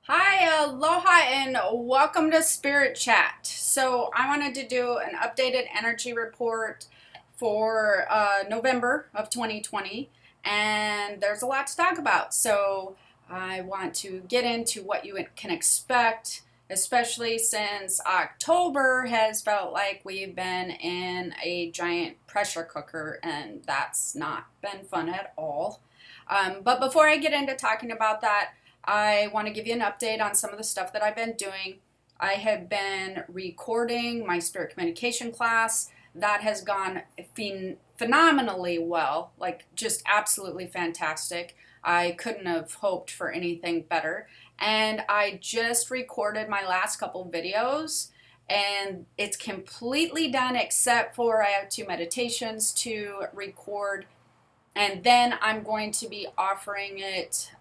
Hi, aloha, and welcome to Spirit Chat. So, I wanted to do an updated energy report for November of 2020, and there's a lot to talk about. So, I want to get into what you can expect, especially since October has felt like we've been in a giant pressure cooker, and that's not been fun at all. But before I get into talking about that, I want to give you an update on some of the stuff that I've been doing. I have been recording my spirit communication class. That has gone phenomenally well, like just absolutely fantastic. I couldn't have hoped for anything better. And I just recorded my last couple videos, and it's completely done except for I have two meditations to record, and then I'm going to be offering it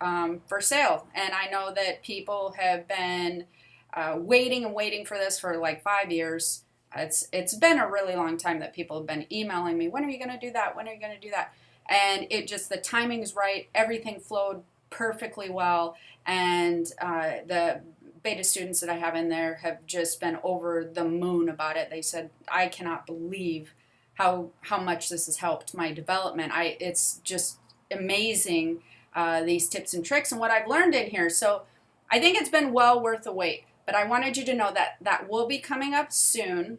for sale. And I know that people have been waiting and waiting for this for like 5 years. It's been a really long time that people have been emailing me. When are you going to do that? When are you going to do that? And it just, the timing is right. Everything flowed perfectly well, and the beta students that I have in there have just been over the moon about it. They said, I cannot believe how much this has helped my development. It's just amazing, these tips and tricks and what I've learned in here. So I think it's been well worth the wait. But I wanted you to know that that will be coming up soon.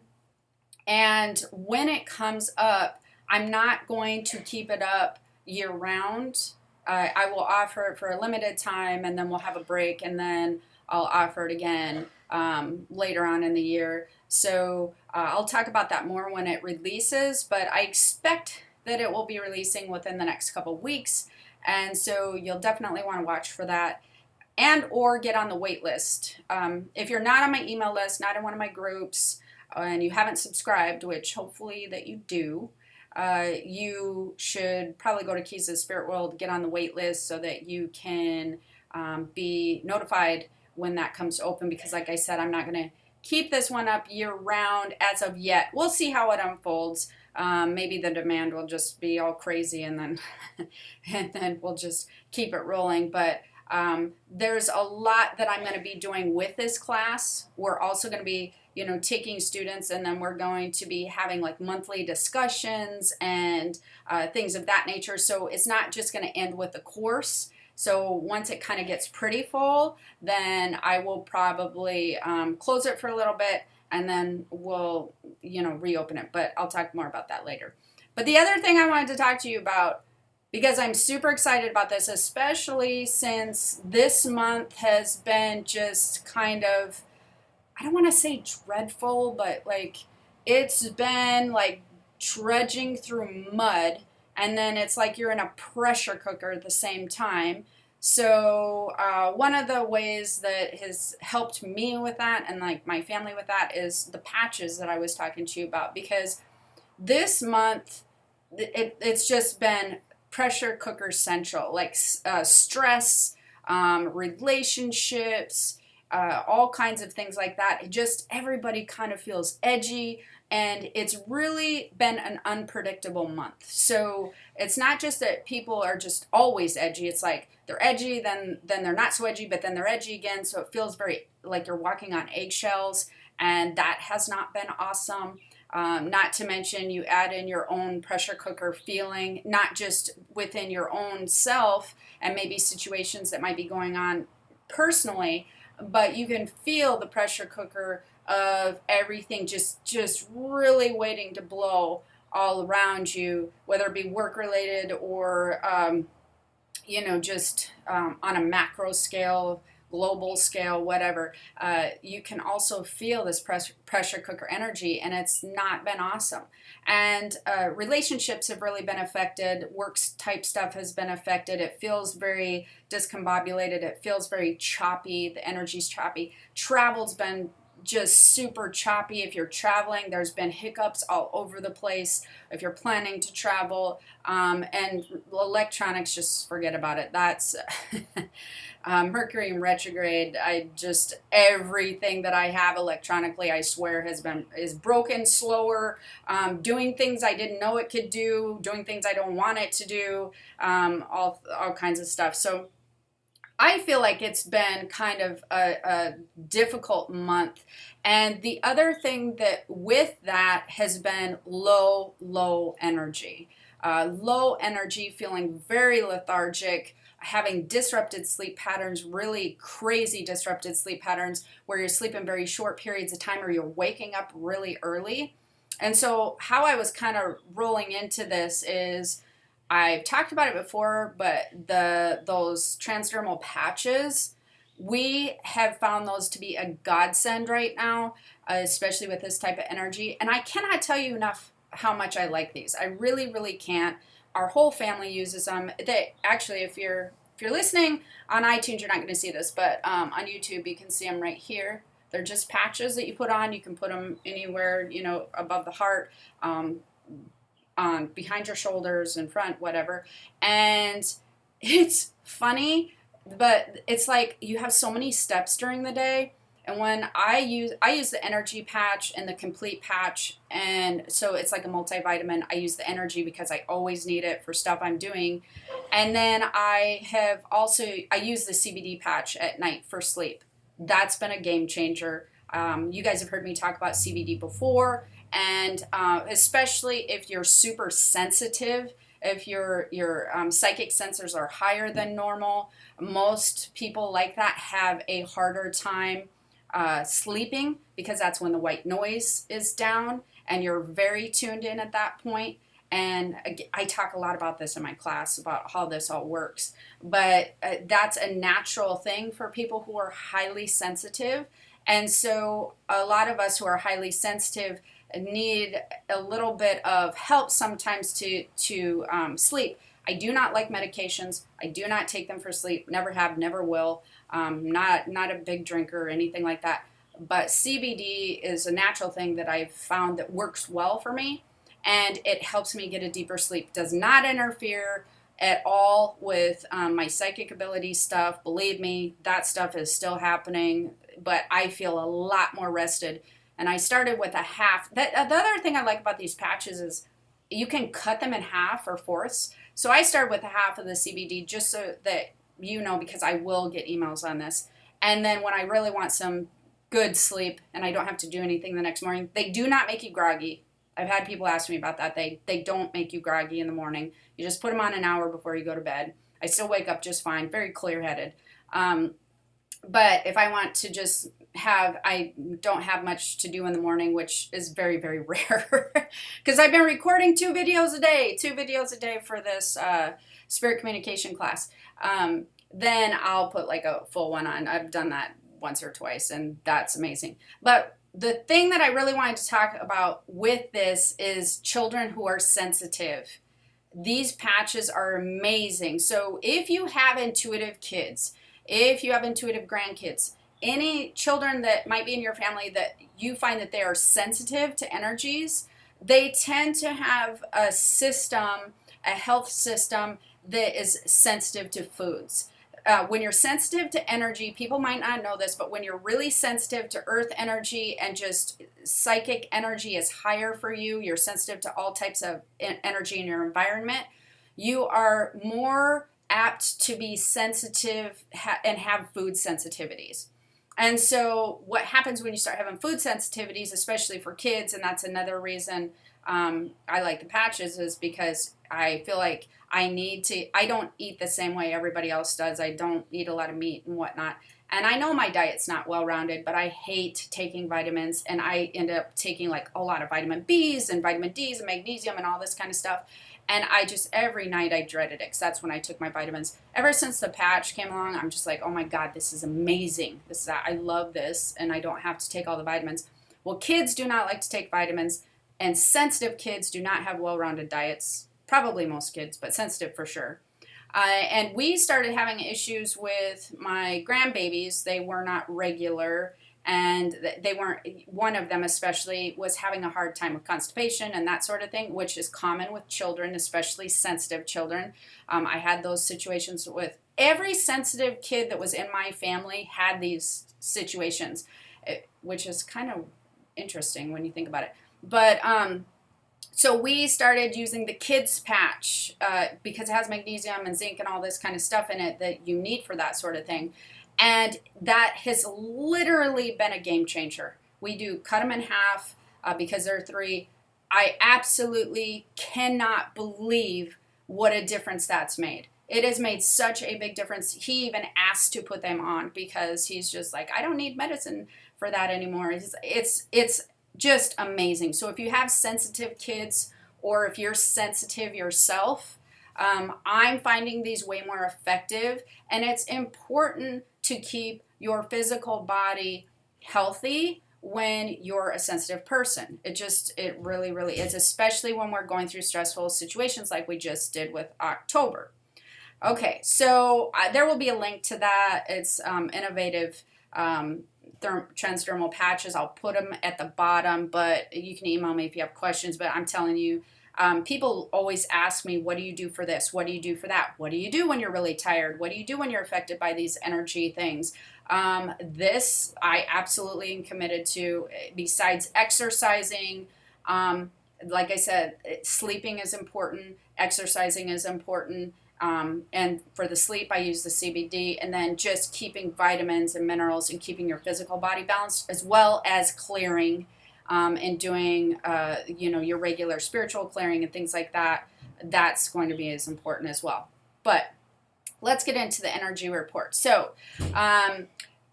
And when it comes up, I'm not going to keep it up year round. I will offer it for a limited time, and then we'll have a break, and then I'll offer it again later on in the year. So I'll talk about that more when it releases, but I expect that it will be releasing within the next couple weeks. And so you'll definitely want to watch for that, and or get on the wait list. If you're not on my email list, not in one of my groups, and you haven't subscribed, which hopefully that you do, you should probably go to Keys of the Spirit World, get on the wait list so that you can be notified when that comes to open, because like I said, I'm not going to keep this one up year round as of yet. We'll see how it unfolds. Maybe the demand will just be all crazy, and then and then we'll just keep it rolling. But there's a lot that I'm going to be doing with this class. We're also going to be, taking students, and then we're going to be having like monthly discussions and things of that nature. So it's not just going to end with the course. So once it kind of gets pretty full, then I will probably close it for a little bit, and then we'll, reopen it. But I'll talk more about that later. But the other thing I wanted to talk to you about, because I'm super excited about this, especially since this month has been just kind of, I don't want to say dreadful, but like it's been like trudging through mud, and then it's like you're in a pressure cooker at the same time. So one of the ways that has helped me with that, and like my family with that, is the patches that I was talking to you about. Because this month it's just been pressure cooker central, like stress, relationships, all kinds of things like that. Just everybody kind of feels edgy, and it's really been an unpredictable month. So it's not just that people are just always edgy. It's like they're edgy, then they're not so edgy, but then they're edgy again. So it feels very like you're walking on eggshells, and that has not been awesome. Not to mention, you add in your own pressure cooker feeling, not just within your own self and maybe situations that might be going on personally, but you can feel the pressure cooker of everything just really waiting to blow all around you, whether it be work related or just on a macro scale, global scale, whatever. You can also feel this pressure cooker energy, and it's not been awesome. And relationships have really been affected. Works type stuff has been affected. It feels very discombobulated. It feels very choppy. The energy's choppy. Travel's been just super choppy. If you're traveling, there's been hiccups all over the place. If you're planning to travel, and electronics, just forget about it. That's Mercury in retrograde. Everything that I have electronically, I swear, is broken, slower, doing things I didn't know it could do, doing things I don't want it to do, all kinds of stuff. So I feel like it's been kind of a difficult month. And the other thing that with that has been low energy. Low energy, feeling very lethargic, having disrupted sleep patterns, really crazy disrupted sleep patterns where you're sleeping very short periods of time or you're waking up really early. And so, how I was kind of rolling into this is I've talked about it before, but those transdermal patches, we have found those to be a godsend right now, especially with this type of energy. And I cannot tell you enough how much I like these. I really, really can't. Our whole family uses them. They actually, if you're listening on iTunes, you're not going to see this, but on YouTube, you can see them right here. They're just patches that you put on. You can put them anywhere, above the heart. On behind your shoulders, in front, whatever. And it's funny, but it's like you have so many steps during the day. And when I use the energy patch and the complete patch, and so it's like a multivitamin. I use the energy because I always need it for stuff I'm doing. And then I use the CBD patch at night for sleep. That's been a game changer. You guys have heard me talk about CBD before, and especially if you're super sensitive, if your psychic sensors are higher than normal, most people like that have a harder time sleeping because that's when the white noise is down and you're very tuned in at that point. And I talk a lot about this in my class about how this all works, but that's a natural thing for people who are highly sensitive. And so a lot of us who are highly sensitive need a little bit of help sometimes to sleep. I do not like medications. I do not take them for sleep. Never have, never will. Not a big drinker or anything like that. But CBD is a natural thing that I've found that works well for me, and it helps me get a deeper sleep. Does not interfere at all with my psychic ability stuff. Believe me, that stuff is still happening, but I feel a lot more rested. And I started with a half. The other thing I like about these patches is you can cut them in half or fourths. So I started with a half of the CBD just so that because I will get emails on this. And then when I really want some good sleep and I don't have to do anything the next morning, they do not make you groggy. I've had people ask me about that. They don't make you groggy in the morning. You just put them on an hour before you go to bed. I still wake up just fine, very clear-headed. But if I want to just I don't have much to do in the morning, which is very, very rare because I've been recording two videos a day for this spirit communication class. Then I'll put like a full one on. I've done that once or twice, and that's amazing. But the thing that I really wanted to talk about with this is children who are sensitive. These patches are amazing. So if you have intuitive kids, if you have intuitive grandkids, any children that might be in your family that you find that they are sensitive to energies, they tend to have a health system that is sensitive to foods. When you're sensitive to energy, people might not know this, but when you're really sensitive to earth energy and just psychic energy is higher for you, you're sensitive to all types of energy in your environment, you are more apt to be sensitive and have food sensitivities. And so what happens when you start having food sensitivities, especially for kids, and that's another reason I like the patches, is because I feel like I don't eat the same way everybody else does. I don't eat a lot of meat and whatnot. And I know my diet's not well-rounded, but I hate taking vitamins, and I end up taking like a lot of vitamin B's and vitamin D's and magnesium and all this kind of stuff. And every night I dreaded it because that's when I took my vitamins. Ever since the patch came along, I'm just like, oh my God, this is amazing. I love this, and I don't have to take all the vitamins. Well, kids do not like to take vitamins, and sensitive kids do not have well-rounded diets. Probably most kids, but sensitive for sure. And we started having issues with my grandbabies. They were not regular, and they weren't, one of them especially was having a hard time with constipation and that sort of thing, which is common with children, especially sensitive children. I had those situations with every sensitive kid that was in my family had these situations, which is kind of interesting when you think about it. But So we started using the kids patch because it has magnesium and zinc and all this kind of stuff in it that you need for that sort of thing. And that has literally been a game changer. We do cut them in half because they're 3. I absolutely cannot believe what a difference that's made. It has made such a big difference. He even asked to put them on because he's just like, I don't need medicine for that anymore. It's just amazing. So if you have sensitive kids or if you're sensitive yourself, I'm finding these way more effective. And it's important to keep your physical body healthy when you're a sensitive person. It really, really is, especially when we're going through stressful situations like we just did with October. Okay, so there will be a link to that. It's innovative transdermal patches. I'll put them at the bottom, but you can email me if you have questions. But I'm telling you, people always ask me, what do you do for this? What do you do for that? What do you do when you're really tired? What do you do when you're affected by these energy things? This I absolutely am committed to. Besides exercising, like I said, sleeping is important. Exercising is important. And for the sleep, I use the CBD, and then just keeping vitamins and minerals and keeping your physical body balanced, as well as clearing and doing, your regular spiritual clearing and things like that. That's going to be as important as well. But let's get into the energy report. So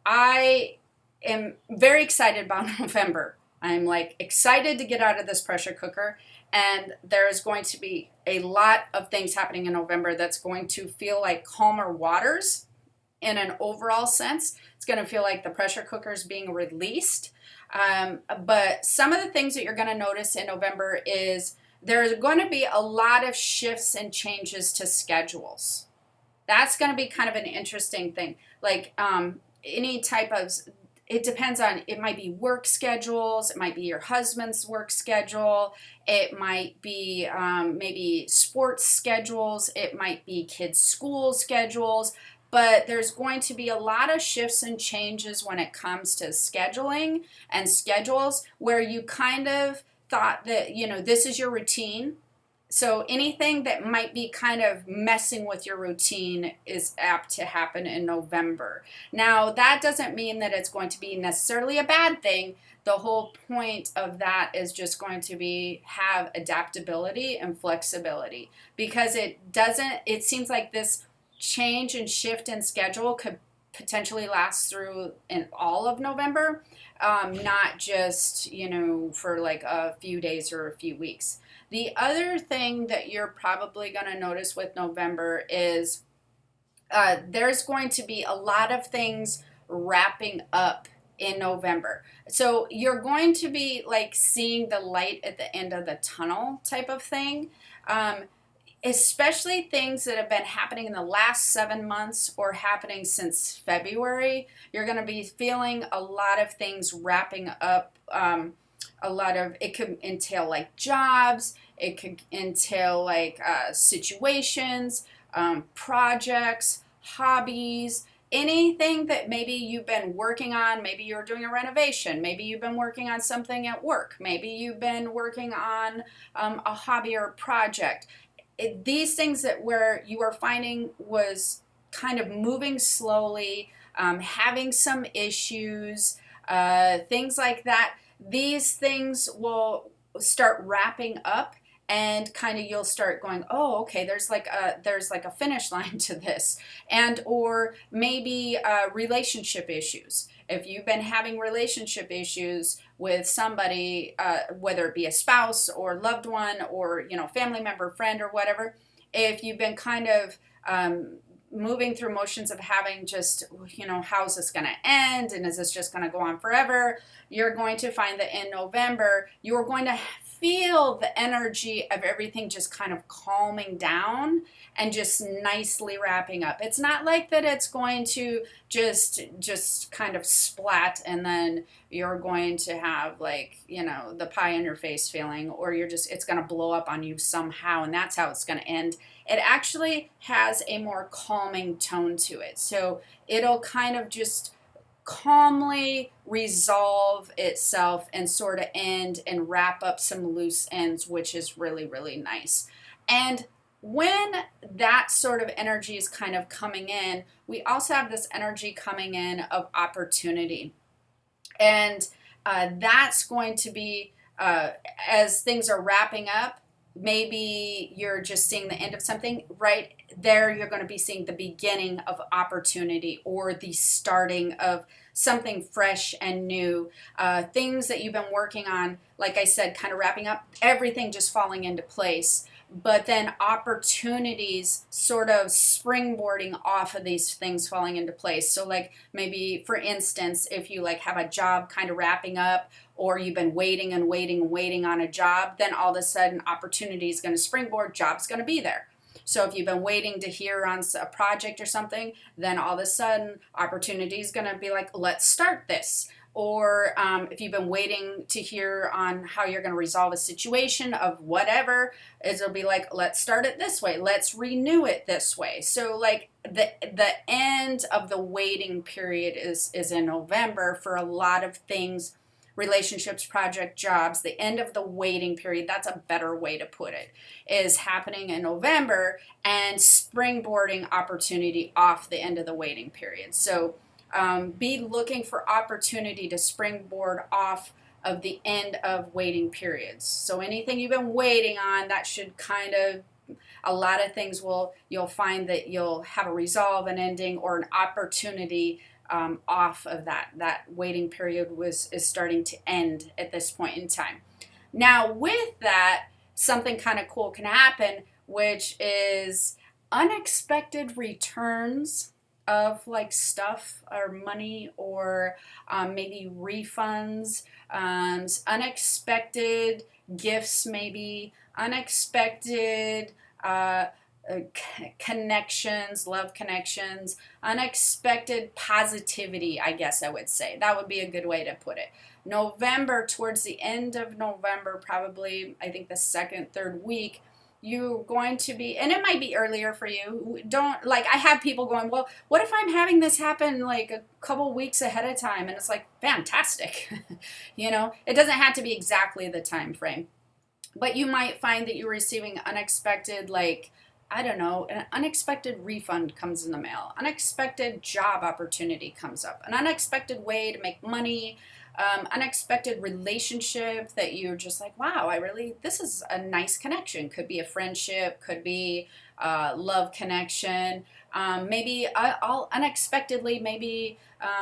I am very excited about November. I'm like excited to get out of this pressure cooker. And there is going to be a lot of things happening in November that's going to feel like calmer waters in an overall sense. It's going to feel like the pressure cooker is being released. But some of the things that you're going to notice in November is there's going to be a lot of shifts and changes to schedules. That's going to be kind of an interesting thing. Like any type of... It depends on, it might be work schedules, it might be your husband's work schedule, it might be maybe sports schedules, it might be kids' school schedules, but there's going to be a lot of shifts and changes when it comes to scheduling and schedules where you kind of thought that, this is your routine. So anything that might be kind of messing with your routine is apt to happen in November. Now, that doesn't mean that it's going to be necessarily a bad thing. The whole point of that is just going to be have adaptability and flexibility, because it seems like this change and shift in schedule could potentially last through in all of November, not just, for like a few days or a few weeks. The other thing that you're probably going to notice with November is there's going to be a lot of things wrapping up in November. So you're going to be like seeing the light at the end of the tunnel type of thing. Especially things that have been happening in the last 7 months or happening since February. You're going to be feeling a lot of things wrapping up. It could entail like jobs, it could entail like situations, projects, hobbies, anything that maybe you've been working on. Maybe you're doing a renovation, maybe you've been working on something at work, maybe you've been working on a hobby or a project. These things that where you are finding was kind of moving slowly, having some issues, things like that. These things will start wrapping up, and kind of you'll start going, oh, okay, there's like a finish line to this. And or maybe relationship issues. If you've been having relationship issues with somebody, whether it be a spouse or loved one or family member, friend, or whatever, if you've been kind of moving through motions of having just, how's this going to end? And is this just going to go on forever? You're going to find that in November, you're going to feel the energy of everything just kind of calming down and just nicely wrapping up. It's not like that it's going to just kind of splat and then you're going to have like, the pie in your face feeling, or it's going to blow up on you somehow and that's how it's going to end. It actually has a more calming tone to it. So it'll kind of just calmly resolve itself and sort of end and wrap up some loose ends, which is really, really nice. And when that sort of energy is kind of coming in, we also have this energy coming in of opportunity. And that's going to be, as things are wrapping up, maybe you're just seeing the end of something. Right there, you're going to be seeing the beginning of opportunity or the starting of something fresh and new. Things that you've been working on, like I said, kind of wrapping up, everything just falling into place. But then opportunities sort of springboarding off of these things falling into place. So like maybe, for instance, if you like have a job kind of wrapping up, or you've been waiting and waiting and waiting on a job, then all of a sudden opportunity is going to springboard, job's going to be there. So if you've been waiting to hear on a project or something, then all of a sudden opportunity is going to be like, let's start this. Or if you've been waiting to hear on how you're going to resolve a situation of whatever, it'll be like, let's start it this way, let's renew it this way. So like the end of the waiting period is in November for a lot of things, relationships, project, jobs. The end of the waiting period, that's a better way to put it, is happening in November and springboarding opportunity off the end of the waiting period. So be looking for opportunity to springboard off of the end of waiting periods. So anything you've been waiting on, that should kind of, a lot of things you'll find that you'll have a resolve, an ending, or an opportunity off of that waiting period is starting to end at this point in time. Now with that, something kind of cool can happen, which is unexpected returns of like stuff or money, or maybe refunds, unexpected gifts, maybe unexpected connections, love connections, unexpected positivity, I guess I would say. That would be a good way to put it. November, towards the end of November, probably, I think the second, third week, you're going to be, and it might be earlier for you. Don't, like, I have people going, well, what if I'm having this happen like a couple weeks ahead of time? And it's like, fantastic. It doesn't have to be exactly the time frame. But you might find that you're receiving unexpected, like, I don't know, an unexpected refund comes in the mail, unexpected job opportunity comes up, an unexpected way to make money, unexpected relationship that you're just like, wow, this is a nice connection. Could be a friendship, could be a love connection. Maybe all unexpectedly, maybe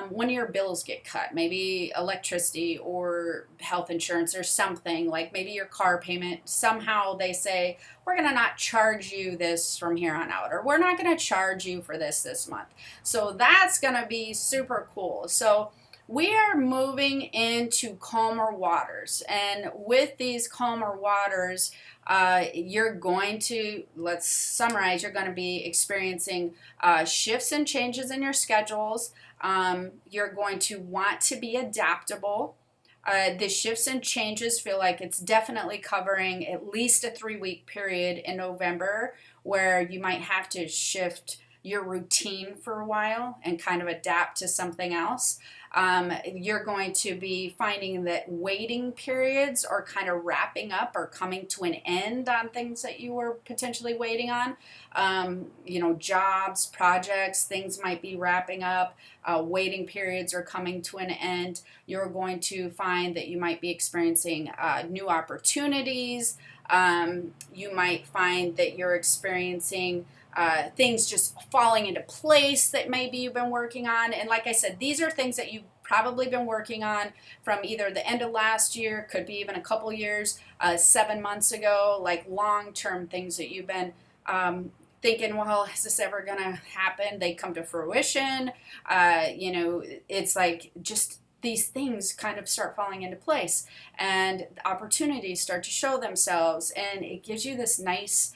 one of your bills get cut, maybe electricity or health insurance or something, like maybe your car payment. Somehow they say, we're going to not charge you this from here on out, or we're not going to charge you for this month. So that's going to be super cool. So we are moving into calmer waters, and with these calmer waters, you're going to, let's summarize, you're going to be experiencing shifts and changes in your schedules. You're going to want to be adaptable. The shifts and changes feel like it's definitely covering at least a 3-week period in November, where you might have to shift your routine for a while and kind of adapt to something else. You're going to be finding that waiting periods are kind of wrapping up or coming to an end on things that you were potentially waiting on. Jobs, projects, things might be wrapping up. Waiting periods are coming to an end. You're going to find that you might be experiencing new opportunities. You might find that you're experiencing things just falling into place that maybe you've been working on. And like I said, these are things that you've probably been working on from either the end of last year, could be even a couple years, 7 months ago, like long-term things that you've been thinking, well, is this ever going to happen? They come to fruition. It's like just these things kind of start falling into place, and opportunities start to show themselves, and it gives you this nice,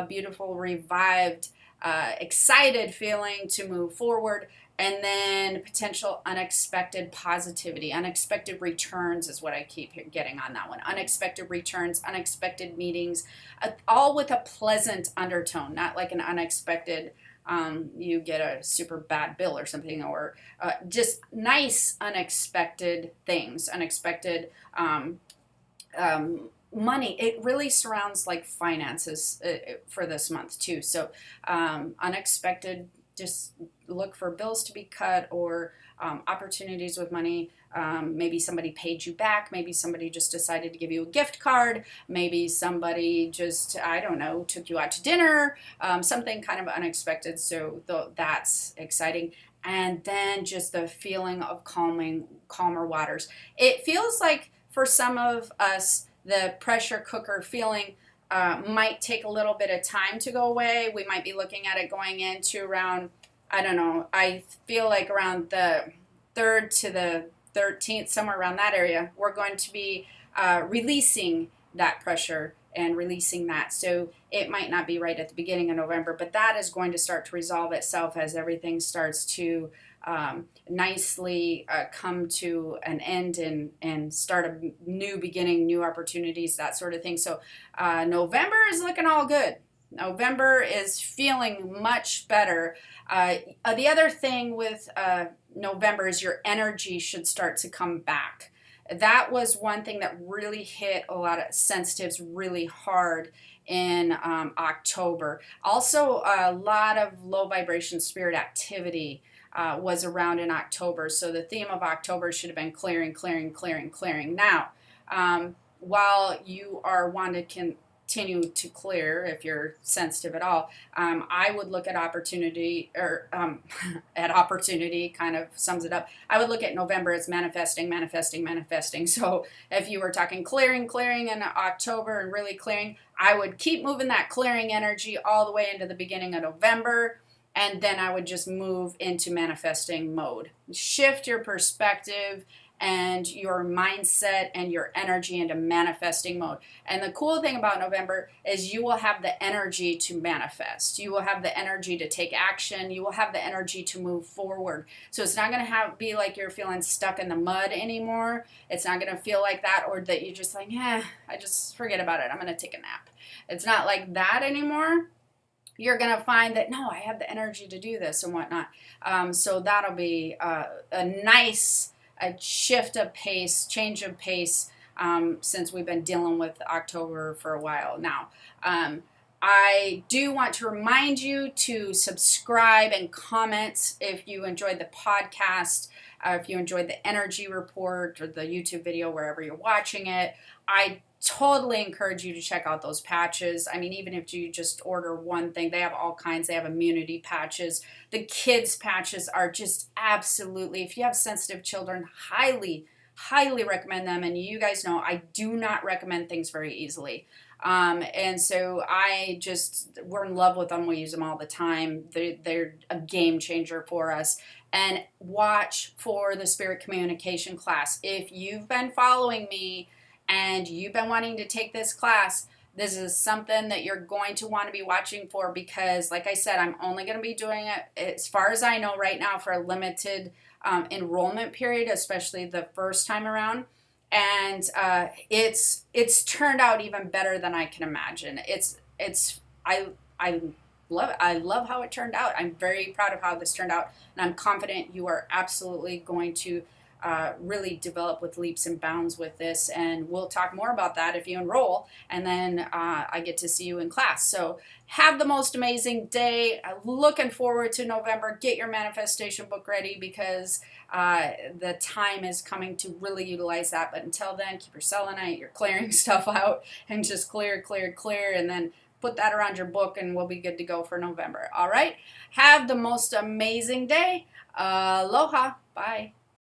beautiful, revived, excited feeling to move forward. And then potential unexpected positivity, unexpected returns is what I keep getting on that one. Unexpected returns, unexpected meetings, all with a pleasant undertone, not like an unexpected you get a super bad bill or something, or just nice unexpected things, unexpected money. It really surrounds like finances for this month too. So unexpected, just look for bills to be cut, or opportunities with money. Maybe somebody paid you back. Maybe somebody just decided to give you a gift card. Maybe somebody just, I don't know, took you out to dinner. Something kind of unexpected. So that's exciting. And then just the feeling of calmer waters. It feels like for some of us, the pressure cooker feeling might take a little bit of time to go away. We might be looking at it going into around, I don't know, I feel like around the 3rd to the 13th, somewhere around that area, we're going to be releasing that pressure and releasing that. So it might not be right at the beginning of November, but that is going to start to resolve itself as everything starts to nicely come to an end and start a new beginning, new opportunities, that sort of thing. So November is looking all good. November is feeling much better. The other thing with November is your energy should start to come back. That was one thing that really hit a lot of sensitives really hard in October. Also, a lot of low vibration spirit activity was around in October. So the theme of October should have been clearing, clearing, clearing, clearing. Now, while you are wanting to continue to clear, if you're sensitive at all, I would look at opportunity, or at opportunity kind of sums it up. I would look at November as manifesting, manifesting, manifesting. So if you were talking clearing, clearing in October and really clearing, I would keep moving that clearing energy all the way into the beginning of November. And then I would just move into manifesting mode. Shift your perspective and your mindset and your energy into manifesting mode. And the cool thing about November is you will have the energy to manifest. You will have the energy to take action. You will have the energy to move forward. So it's not going to be like you're feeling stuck in the mud anymore. It's not going to feel like that, or that you're just like, I just forget about it. I'm going to take a nap. It's not like that anymore. You're going to find that, no, I have the energy to do this and whatnot. So that'll be a nice shift of pace, change of pace, since we've been dealing with October for a while now. I do want to remind you to subscribe and comment if you enjoyed the podcast, if you enjoyed the energy report or the YouTube video, wherever you're watching it. I totally encourage you to check out those patches. I mean, even if you just order one thing, they have all kinds. They have immunity patches. The kids patches are just absolutely, if you have sensitive children, highly recommend them. And you guys know I do not recommend things very easily. And so we're in love with them. We use them all the time. They're a game changer for us. And watch for the spirit communication class. If you've been following me and you've been wanting to take this class, this is something that you're going to want to be watching for, because like I said, I'm only going to be doing it, as far as I know right now, for a limited enrollment period, especially the first time around. And it's turned out even better than I can imagine. I love it. I love how it turned out. I'm very proud of how this turned out, and I'm confident you are absolutely going to really develop with leaps and bounds with this. And we'll talk more about that if you enroll, and then I get to see you in class. So have the most amazing day. Looking forward to November. Get your manifestation book ready, because the time is coming to really utilize that. But until then, keep your selenite, your clearing stuff out, and just clear, and then put that around your book, and we'll be good to go for November. All right. Have the most amazing day. Aloha. Bye.